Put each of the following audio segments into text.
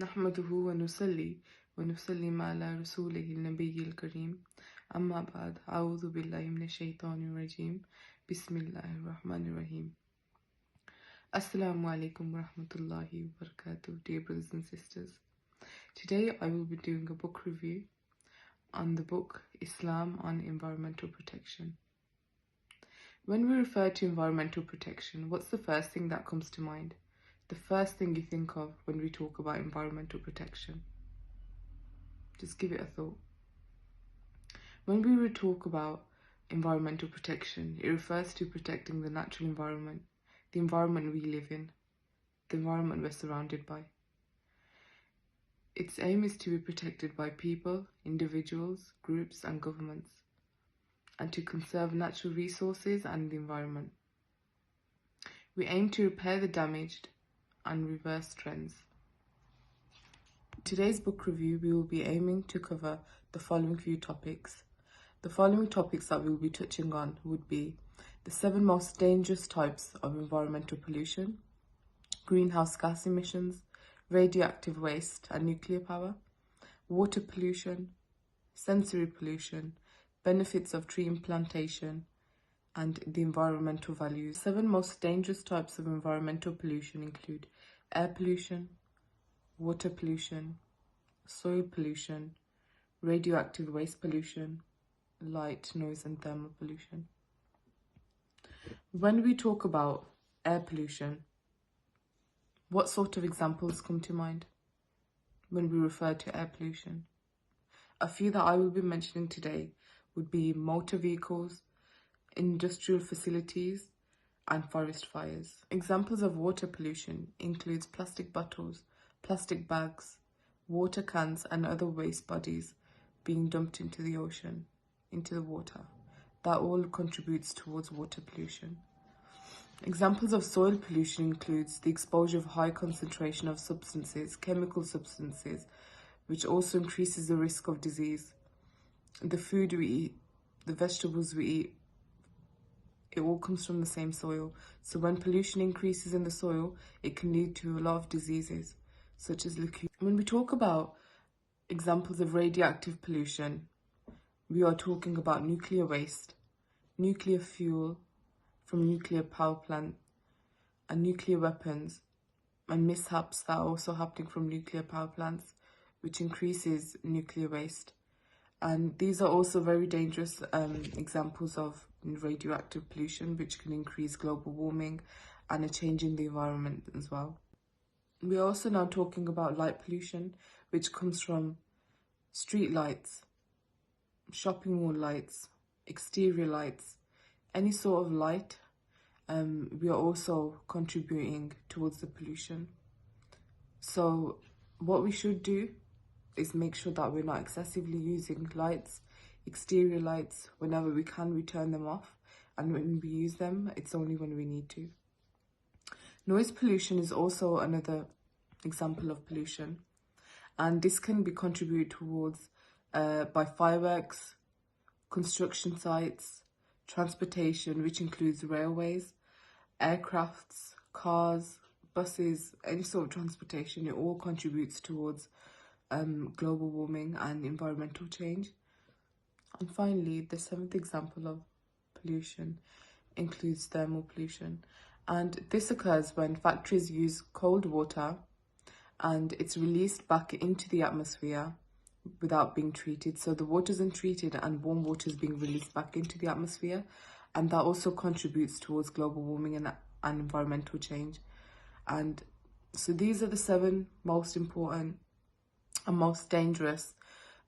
نحمده ونصلي ونسلم على رسوله النبي الكريم أما بعد أعوذ بالله من الشيطان الرجيم بسم الله الرحمن الرحيم. Assalamu alaikum wa rahmatullahi wa barakatuh, dear brothers and sisters. Today I will be doing a book review on the book Islam on Environmental Protection. When we refer to environmental protection, what's the first thing that comes to mind? The first thing you think of when we talk about environmental protection? Just give it a thought. When we talk about environmental protection, it refers to protecting the natural environment, the environment we live in, the environment we're surrounded by. Its aim is to be protected by people, individuals, groups and governments, and to conserve natural resources and the environment. We aim to repair the damaged and reverse trends. In today's book review, we will be aiming to cover the following few topics. The following topics that we will be touching on would be the 7 most dangerous types of environmental pollution, greenhouse gas emissions, radioactive waste and nuclear power, water pollution, sensory pollution, benefits of tree implantation, and the environmental values. 7 most dangerous types of environmental pollution include air pollution, water pollution, soil pollution, radioactive waste pollution, light, noise and thermal pollution. When we talk about air pollution, what sort of examples come to mind when we refer to air pollution? A few that I will be mentioning today would be motor vehicles, industrial facilities and forest fires. Examples of water pollution includes plastic bottles, plastic bags, water cans and other waste bodies being dumped into the ocean, into the water. That all contributes towards water pollution. Examples of soil pollution includes the exposure of high concentration of substances, chemical substances, which also increases the risk of disease. The food we eat, the vegetables we eat, it all comes from the same soil. So when pollution increases in the soil, it can lead to a lot of diseases, such as leukemia. When we talk about examples of radioactive pollution, we are talking about nuclear waste, nuclear fuel from nuclear power plant, and nuclear weapons, and mishaps that are also happening from nuclear power plants, which increases nuclear waste. And these are also very dangerous examples of radioactive pollution, which can increase global warming and a change in the environment as well. We are also now talking about light pollution, which comes from street lights, shopping mall lights, exterior lights, any sort of light. We are also contributing towards the pollution. So what we should do is make sure that we're not excessively using lights, exterior lights. Whenever we can, we turn them off, and when we use them, it's only when we need to. Noise pollution is also another example of pollution, and this can be contributed towards by fireworks, construction sites, transportation, which includes railways, aircrafts, cars, buses, any sort of transportation. It all contributes towards global warming and environmental change. And finally, the 7th example of pollution includes thermal pollution, and this occurs when factories use cold water and it's released back into the atmosphere without being treated. So the water isn't treated and warm water is being released back into the atmosphere, and that also contributes towards global warming and environmental change. And so these are the 7 most important and most dangerous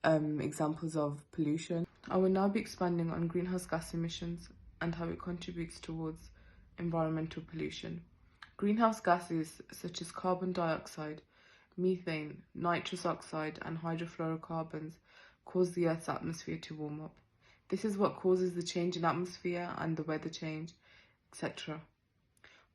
examples of pollution. I will now be expanding on greenhouse gas emissions and how it contributes towards environmental pollution. Greenhouse gases such as carbon dioxide, methane, nitrous oxide and hydrofluorocarbons cause the Earth's atmosphere to warm up. This is what causes the change in atmosphere and the weather change, etc.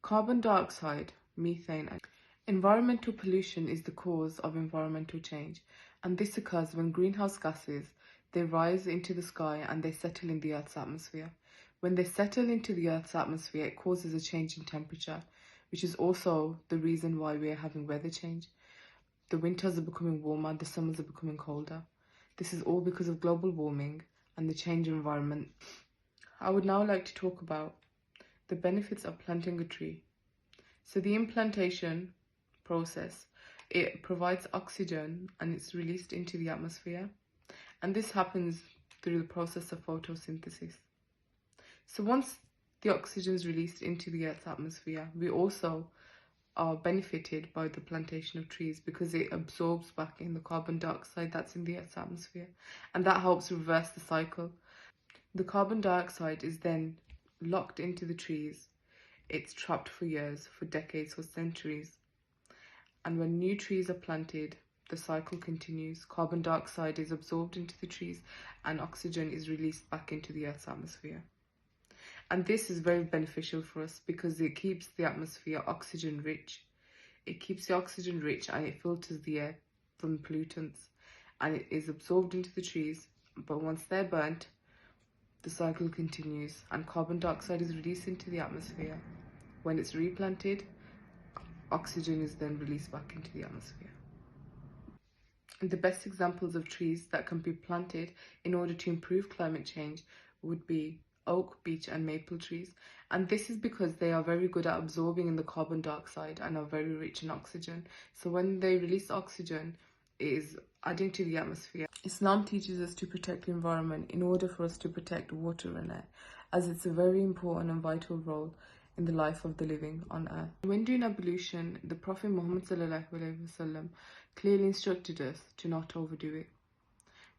Carbon dioxide, methane, and environmental pollution is the cause of environmental change, and this occurs when greenhouse gases, they rise into the sky and they settle in the Earth's atmosphere. When they settle into the Earth's atmosphere, it causes a change in temperature, which is also the reason why we are having weather change. The winters are becoming warmer, the summers are becoming colder. This is all because of global warming and the change in environment. I would now like to talk about the benefits of planting a tree. So the implantation process, it provides oxygen and it's released into the atmosphere. And this happens through the process of photosynthesis. So once the oxygen is released into the Earth's atmosphere, we also are benefited by the plantation of trees because it absorbs back in the carbon dioxide that's in the Earth's atmosphere, and that helps reverse the cycle. The carbon dioxide is then locked into the trees. It's trapped for years, for decades, for centuries. And when new trees are planted, the cycle continues. Carbon dioxide is absorbed into the trees and oxygen is released back into the Earth's atmosphere. And this is very beneficial for us because it keeps the atmosphere oxygen rich. It keeps the oxygen rich and it filters the air from pollutants, and it is absorbed into the trees. But once they're burnt, the cycle continues and carbon dioxide is released into the atmosphere. When it's replanted, oxygen is then released back into the atmosphere. And the best examples of trees that can be planted in order to improve climate change would be oak, beech and maple trees. And this is because they are very good at absorbing in the carbon dioxide and are very rich in oxygen. So when they release oxygen, it is adding to the atmosphere. Islam teaches us to protect the environment in order for us to protect water and air, as it's a very important and vital role in the life of the living on earth. When doing ablution, the Prophet Muhammad ﷺ clearly instructed us to not overdo it.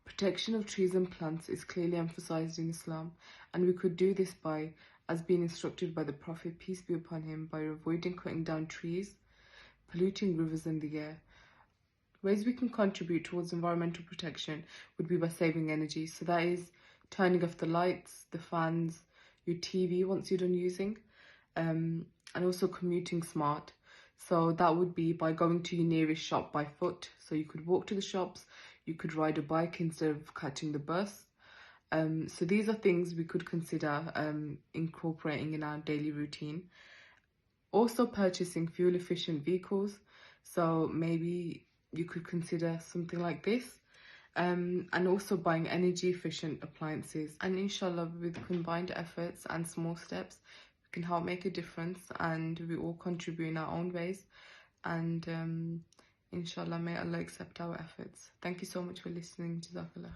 Protection of trees and plants is clearly emphasized in Islam, and we could do this by, as being instructed by the Prophet, peace be upon him, by avoiding cutting down trees, polluting rivers and the air. Ways we can contribute towards environmental protection would be by saving energy. So that is turning off the lights, the fans, your TV once you're done using, and also commuting smart. So that would be by going to your nearest shop by foot. So you could walk to the shops, you could ride a bike instead of catching the bus. So these are things we could consider incorporating in our daily routine. Also purchasing fuel efficient vehicles. So maybe you could consider something like this. And also buying energy efficient appliances. And inshallah, with combined efforts and small steps, we can help make a difference, and we all contribute in our own ways. And inshallah, may Allah accept our efforts. Thank you so much for listening. Jazakallah.